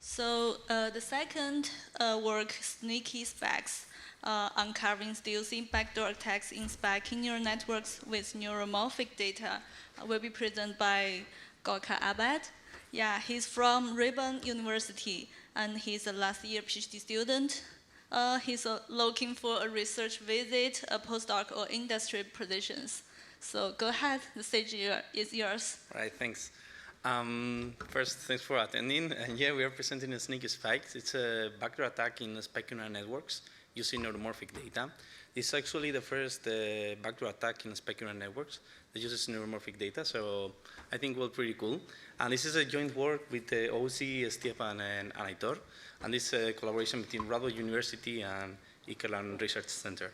So the second work, Sneaky Specs, uncovering stealthy backdoor attacks in specking neural networks with neuromorphic data, will be presented by Gorka Abad. Yeah, he's from Ribbon University, and he's a last year PhD student. He's looking for a research visit, a postdoc, or industry positions. So go ahead, the stage is yours. All right, thanks. First, thanks for attending. And yeah, we are presenting a sneaky spikes. It's a backdoor attack in specking neural networks using neuromorphic data. It's actually the first backdoor attack in specking neural networks that uses neuromorphic data, so I think it was pretty cool. And this is a joint work with OC, Stefan, and Aitor, and this is a collaboration between Radboud University and Ikerlan Research Center.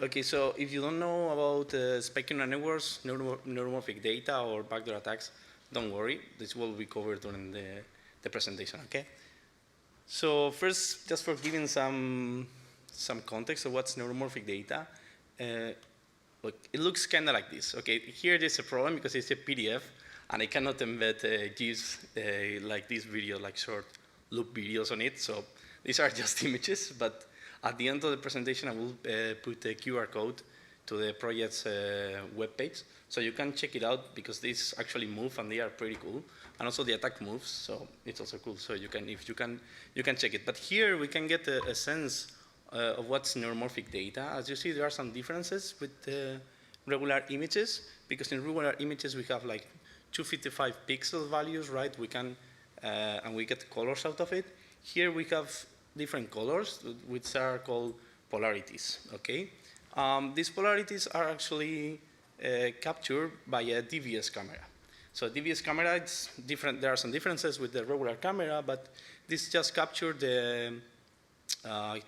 Okay, so if you don't know about specking neural networks, neuromorphic data, or backdoor attacks, don't worry, this will be covered during the presentation, okay? So first, just for giving some context of what's neuromorphic data, look, it looks kind of like this. Okay, here there's a problem because it's a PDF, and I cannot embed GIFs like this video, like short loop videos on it, so these are just images, but at the end of the presentation, I will put a QR code to the project's webpage, so you can check it out because these actually move and they are pretty cool, and also the attack moves, so it's also cool. So you can, if you can check it. But here we can get a sense of what's neuromorphic data. As you see, there are some differences with regular images because in regular images we have like 255 pixel values, right? We can and we get colors out of it. Here we have different colors, which are called polarities. Okay. These polarities are actually captured by a DVS camera. So DVS camera, it's different. There are some differences with the regular camera, but this just captured the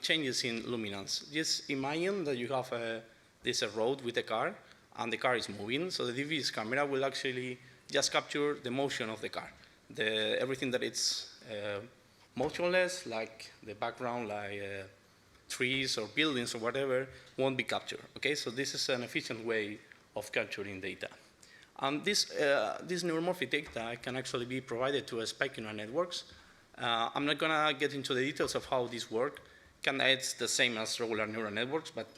changes in luminance. Just imagine that you have this road with a car, and the car is moving. So the DVS camera will actually just capture the motion of the car. Everything that it's motionless, like the background, like trees or buildings or whatever, won't be captured. Okay, so this is an efficient way of capturing data. And this neuromorphic data can actually be provided to specking neural networks. I'm not gonna get into the details of how this works. It's the same as regular neural networks, but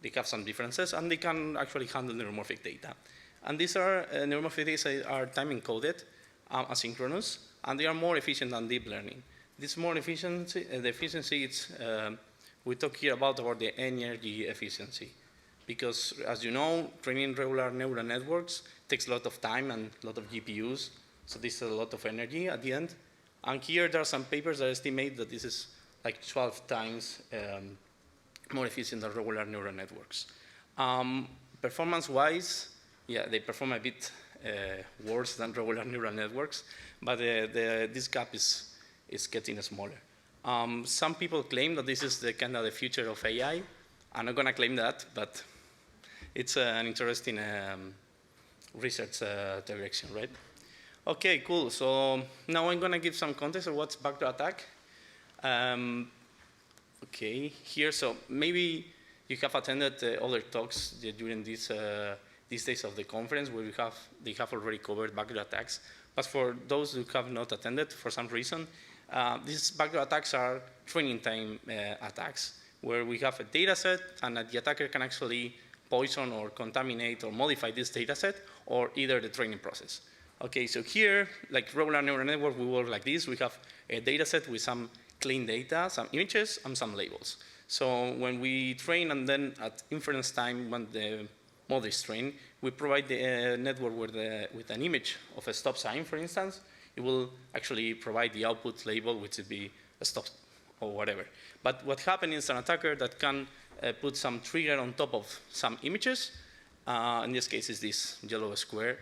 they have some differences, and they can actually handle neuromorphic data. And these are neuromorphic data are time encoded, asynchronous, and they are more efficient than deep learning. This more efficiency, the efficiency, it's, we talk here about the energy efficiency. Because as you know, training regular neural networks takes a lot of time and a lot of GPUs, so this is a lot of energy at the end. And here there are some papers that estimate that this is like 12 times more efficient than regular neural networks. Performance-wise, yeah, they perform a bit worse than regular neural networks, but this gap is getting smaller. Some people claim that this is the kind of the future of AI. I'm not gonna claim that, but it's an interesting research direction, right? Okay, cool. So now I'm gonna give some context of what's backdoor attack. Okay, here, so maybe you have attended other talks during these days of the conference where they have already covered backdoor attacks. But for those who have not attended for some reason, these backdoor attacks are training time attacks where we have a data set and the attacker can actually poison or contaminate or modify this data set or either the training process. Okay, so here, like regular neural network, we work like this. We have a data set with some clean data, some images, and some labels. So when we train and then at inference time, when the model is trained, we provide the network with an image of a stop sign, for instance. It will actually provide the output label, which would be a stop or whatever. But what happens is an attacker that can put some trigger on top of some images. In this case, is this yellow square,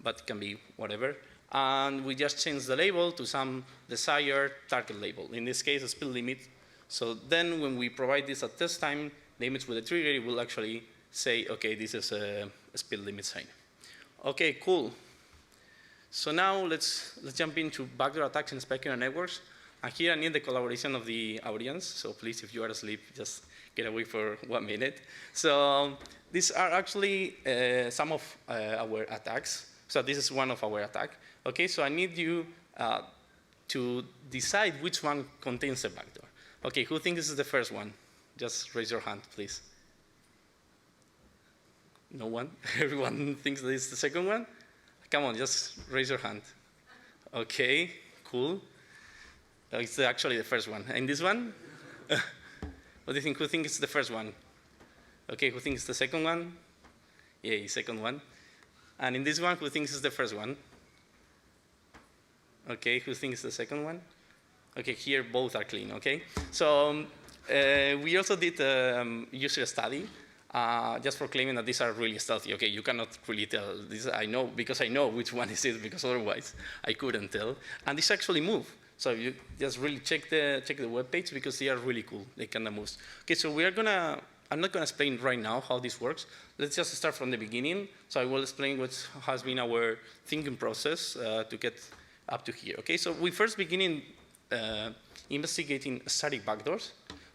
but it can be whatever. And we just change the label to some desired target label. In this case, a speed limit. So then when we provide this at test time, the image with the trigger, it will actually say, okay, this is a speed limit sign. Okay, cool. So now let's jump into backdoor attacks in specking neural networks. And here I need the collaboration of the audience. So please, if you are asleep, just get away for 1 minute. So these are actually some of our attacks. So this is one of our attacks. Okay, so I need you to decide which one contains a backdoor. Okay, who thinks this is the first one? Just raise your hand, please. No one? Everyone thinks that it's the second one? Come on, just raise your hand. Okay, cool. It's actually the first one. And this one? What do you think? Who thinks it's the first one? Okay, who thinks the second one? Yay, second one. And in this one, who thinks it's the first one? Okay, who thinks the second one? Okay, here both are clean, okay? So we also did a user study just for claiming that these are really stealthy. Okay, you cannot really tell. This I know because I know which one is it, because otherwise I couldn't tell. And these actually move. So you just really check the web page because they are really cool. They kind of move. Okay, so I'm not gonna explain right now how this works. Let's just start from the beginning. So I will explain what has been our thinking process to get up to here. Okay, so we first begin investigating static backdoors.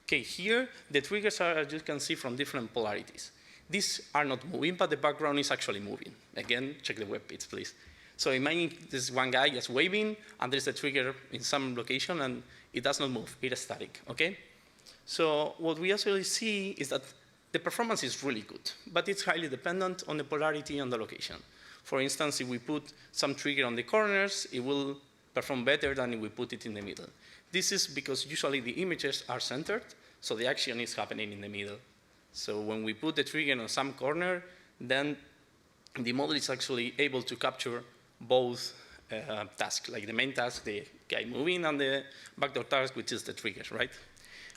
Okay, here the triggers are, as you can see, from different polarities. These are not moving, but the background is actually moving. Again, check the web page, please. So imagine this one guy just waving, and there's a trigger in some location, and it does not move. It is static, okay? So what we actually see is that the performance is really good, but it's highly dependent on the polarity and the location. For instance, if we put some trigger on the corners, it will perform better than if we put it in the middle. This is because usually the images are centered, so the action is happening in the middle. So when we put the trigger on some corner, then the model is actually able to capture both tasks, like the main task, the guy moving, and the backdoor task, which is the trigger, right?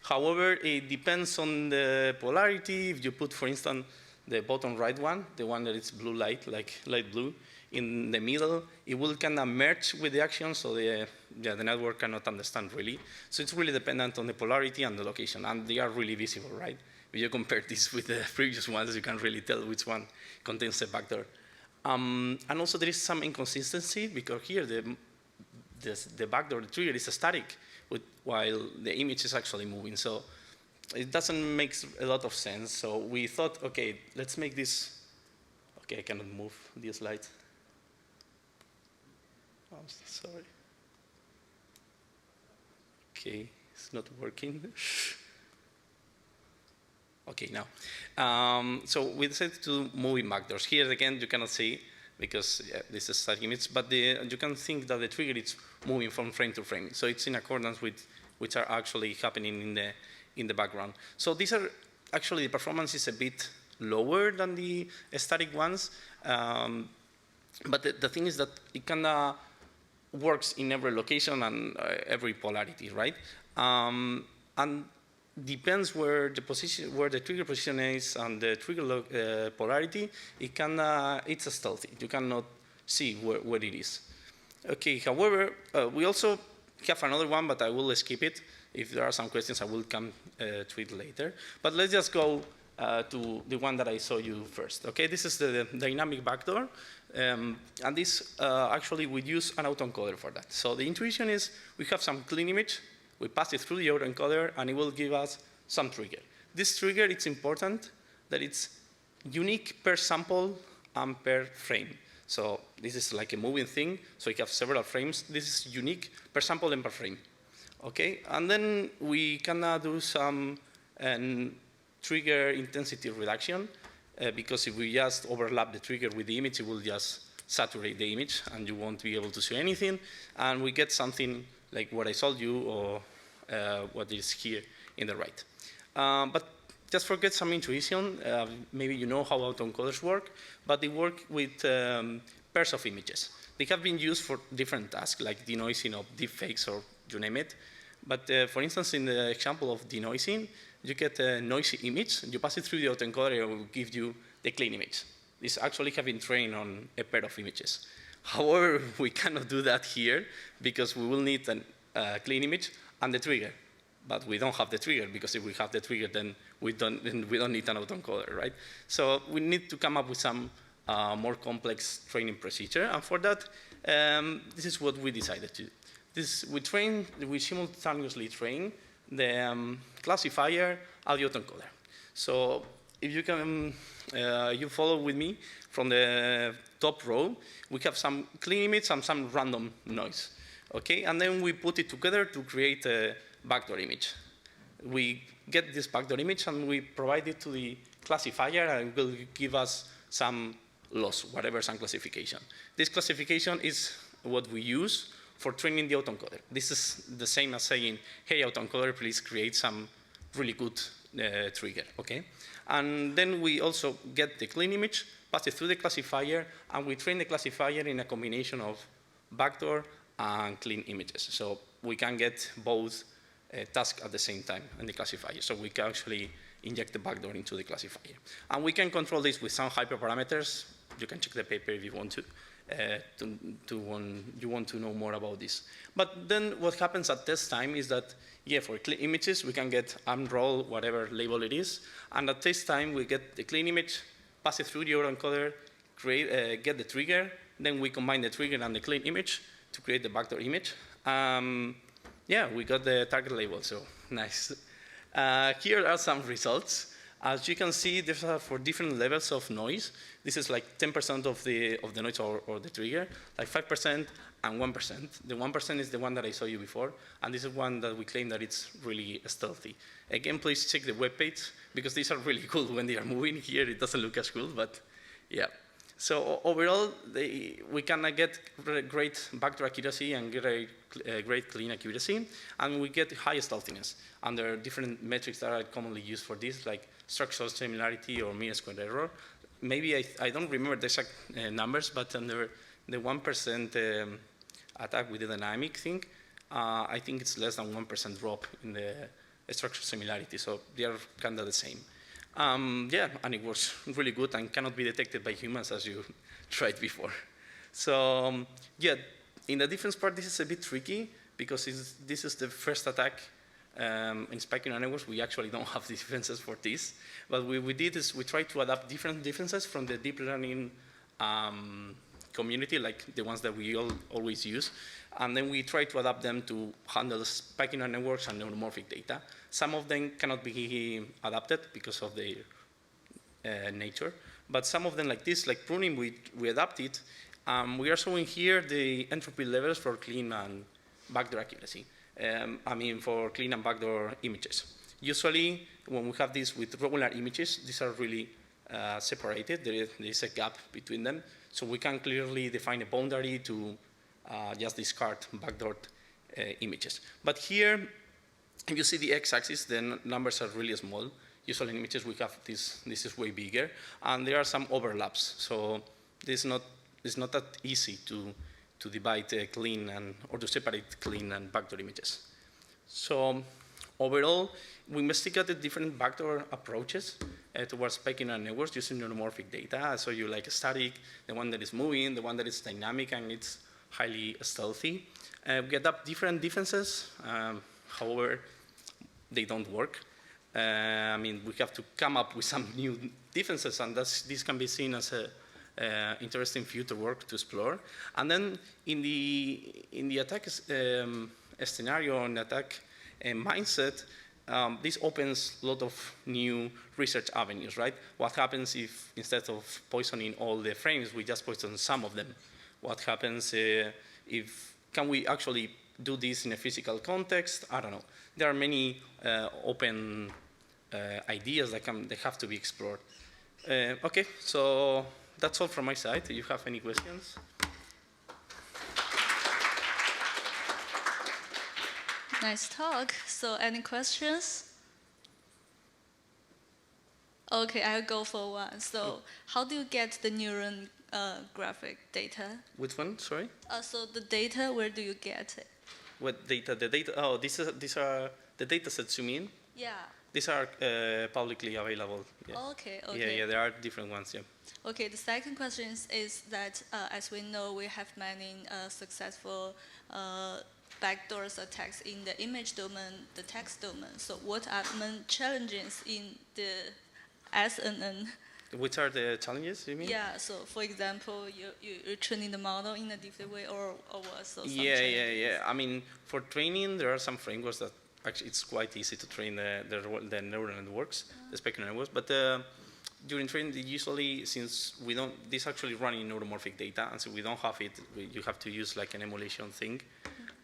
However, it depends on the polarity. If you put, for instance, the bottom right one, the one that is blue light, like light blue, in the middle, it will kind of merge with the action, so the network cannot understand really. So it's really dependent on the polarity and the location, and they are really visible, right? If you compare this with the previous ones, you can really tell which one contains a backdoor. And also there is some inconsistency, because here the backdoor, the trigger is static, while the image is actually moving. So it doesn't make a lot of sense. So we thought, okay, let's make this. Okay, I cannot move the slide. Oh, I'm so sorry. Okay, it's not working. Okay, now. So we decided to do moving backdoors. Here again, you cannot see because this is static image, but you can think that the trigger is moving from frame to frame. So it's in accordance with which are actually happening in the background. So these are actually, the performance is a bit lower than the static ones, but the thing is that it kind of works in every location and every polarity, right? And depends where the trigger position is and the trigger polarity. It's a stealthy. You cannot see where it is. Okay. However, we also have another one, but I will skip it. If there are some questions, I will come to it later. But let's just go to the one that I saw you first. Okay. This is the dynamic backdoor, and this actually we use an autoencoder for that. So the intuition is we have some clean image. We pass it through the autoencoder, and it will give us some trigger. This trigger, it's important that it's unique per sample and per frame. So this is like a moving thing, so you have several frames. This is unique per sample and per frame. Okay, and then we can do some trigger intensity reduction, because if we just overlap the trigger with the image, it will just saturate the image, and you won't be able to see anything. And we get something like what I told you, or what is here in the right. But just forget some intuition. Maybe you know how autoencoders work, but they work with pairs of images. They have been used for different tasks, like denoising of deepfakes or you name it. But for instance, in the example of denoising, you get a noisy image, you pass it through the autoencoder, and it will give you the clean image. This actually have been trained on a pair of images. However, we cannot do that here because we will need a clean image and the trigger. But we don't have the trigger, because if we have the trigger, then we don't need an autoencoder, right? So we need to come up with some more complex training procedure. And for that, this is what we decided to do. We simultaneously train the classifier and the autoencoder. So if you can, you follow with me from the top row, we have some clean image and some random noise. Okay, and then we put it together to create a backdoor image. We get this backdoor image and we provide it to the classifier, and it will give us some loss, whatever, some classification. This classification is what we use for training the autoencoder. This is the same as saying, hey, autoencoder, please create some really good trigger, okay? And then we also get the clean image, pass it through the classifier, and we train the classifier in a combination of backdoor and clean images. So we can get both tasks at the same time in the classifier. So we can actually inject the backdoor into the classifier. And we can control this with some hyperparameters. You can check the paper if you want to. You want to know more about this. But then what happens at test time is that, yeah, for clean images, we can get unroll, whatever label it is. And at test time, we get the clean image, pass it through the autoencoder, get the trigger. Then we combine the trigger and the clean image to create the backdoor image. Yeah, we got the target label, so nice. Here are some results. As you can see, these are for different levels of noise. This is like 10% of the noise or the trigger, like 5% and 1%. The 1% is the one that I saw you before, and this is one that we claim that it's really stealthy. Again, please check the web page, because these are really cool when they are moving. Here it doesn't look as cool, but yeah. So overall, we can get great backdoor accuracy and great clean accuracy, and we get high stealthiness. And there are different metrics that are commonly used for this, like structural similarity or mean squared error. Maybe I don't remember the exact numbers, but under the 1% attack with the dynamic thing, I think it's less than 1% drop in the structural similarity, so they are kind of the same. Yeah, and it works really good and cannot be detected by humans, as you tried before. So yeah, in the difference part, this is a bit tricky because this is the first attack in spiking networks. We actually don't have the defenses for this. But what we did is we tried to adapt different defenses from the deep learning community, like the ones that we always use. And then we try to adapt them to handle spiking networks and neuromorphic data. Some of them cannot be adapted because of their nature. But some of them, like this, like pruning, we adapt it. We are showing here the entropy levels for clean and backdoor accuracy. I mean, for clean and backdoor images. Usually, when we have this with regular images, these are really separated. There is a gap between them. So we can clearly define a boundary to just discard backdoor images. But here, if you see the x-axis, the numbers are really small. Usually in images we have this is way bigger. And there are some overlaps. So it's not that easy to divide clean or to separate clean and backdoor images. So overall, we investigated different backdoor approaches towards spiking networks using neuromorphic data. I saw you like a static, the one that is moving, the one that is dynamic, and it's highly stealthy. We adapt different defenses. However, they don't work. I mean, we have to come up with some new defenses, and this can be seen as a interesting future work to explore. And then in the attack scenario and attack mindset, this opens a lot of new research avenues, right? What happens if instead of poisoning all the frames, we just poison some of them? What happens can we actually do this in a physical context? I don't know. There are many open ideas that have to be explored. Okay, so that's all from my side. Do you have any questions? Nice talk. So any questions? Okay, I'll go for one. So how do you get the neuron graphic data? Which one, sorry? So the data, where do you get it? What data? The data, oh, these are the data sets you mean? Yeah. These are publicly available. Yeah. Okay, okay. Yeah, there are different ones, yeah. Okay, the second question is that as we know, we have many successful backdoors attacks in the image domain, the text domain. So what are main challenges in the SNN? Which are the challenges, you mean? Yeah, so for example, you're training the model in a different way or what? So Yeah. I mean, for training, there are some frameworks that actually it's quite easy to train the neural networks, the spectrum networks, but during training, usually, since we don't, this actually run in neuromorphic data, and so we don't have it, you have to use like an emulation thing.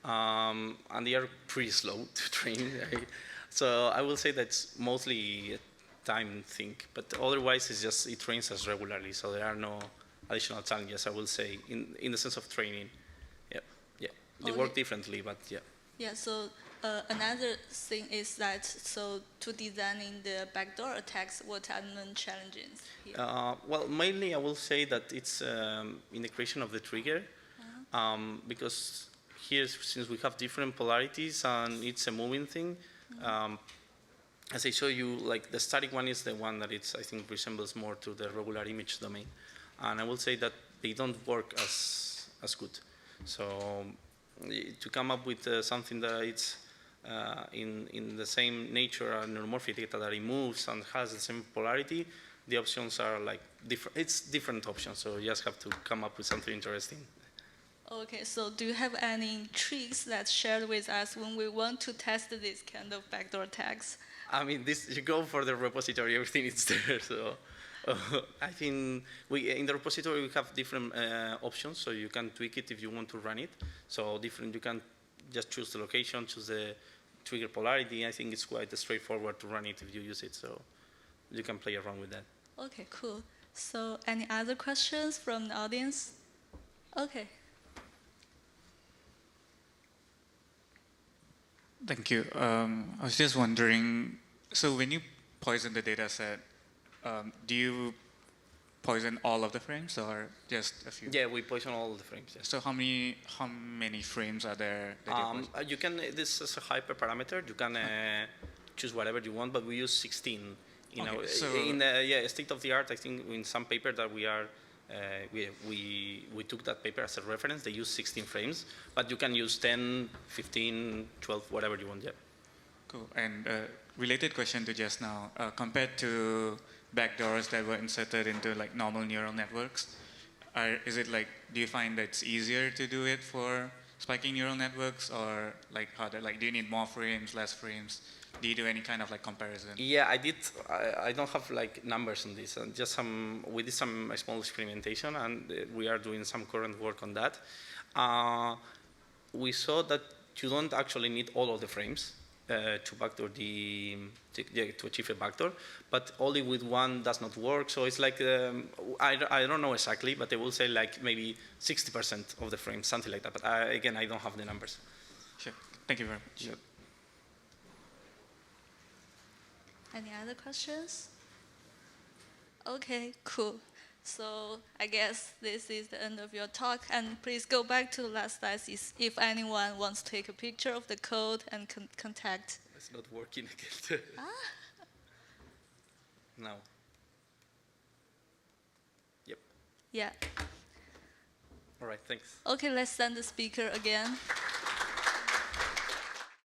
and they are pretty slow to train. So I will say that's mostly a time thing, but otherwise it's just it trains as regularly, so there are no additional challenges, I will say, in the sense of training. Yeah, yeah, they work differently, but yeah. Yeah, so another thing is that, so to designing the backdoor attacks, what are the main challenges here? Well, mainly I will say that it's in the creation of the trigger, because here, since we have different polarities and it's a moving thing, as I show you, like the static one is the one that I think resembles more to the regular image domain, and I will say that they don't work as good. So to come up with something that it's in the same nature and neuromorphic data that it moves and has the same polarity, the options are like different. It's different options, so you just have to come up with something interesting. Okay, so do you have any tricks that's shared with us when we want to test this kind of backdoor attacks? I mean, you go for the repository, everything is there. So I think in the repository we have different options, so you can tweak it if you want to run it. So you can just choose the location, choose the trigger polarity. I think it's quite straightforward to run it if you use it, so you can play around with that. Okay, cool. So any other questions from the audience? Okay. Thank you. I was just wondering, so when you poison the data set, do you poison all of the frames or just a few? Yeah, we poison all of the frames. Yes. So how many frames are there that you can, this is a hyperparameter. You can choose whatever you want, but we use 16. You know, so in the state of the art, I think in some paper that we are, we took that paper as a reference. They use 16 frames, but you can use 10, 15, 12, whatever you want. Yeah. Cool. And related question to just now, compared to backdoors that were inserted into like normal neural networks, is it like, do you find that it's easier to do it for spiking neural networks, or like harder? Like, do you need more frames, less frames? Do you do any kind of like comparison? Yeah, I did. I don't have like numbers on this. Just we did some small experimentation, and we are doing some current work on that. We saw that you don't actually need all of the frames to backdoor to achieve a backdoor, but only with one does not work. So it's like I don't know exactly, but I will say like maybe 60% of the frames, something like that. But again, I don't have the numbers. Sure. Thank you very much. Sure. Any other questions? Okay, cool. So I guess this is the end of your talk, and please go back to the last slide if anyone wants to take a picture of the code and contact. It's not working again. No. Yep. Yeah. All right, thanks. Okay, let's send the speaker again.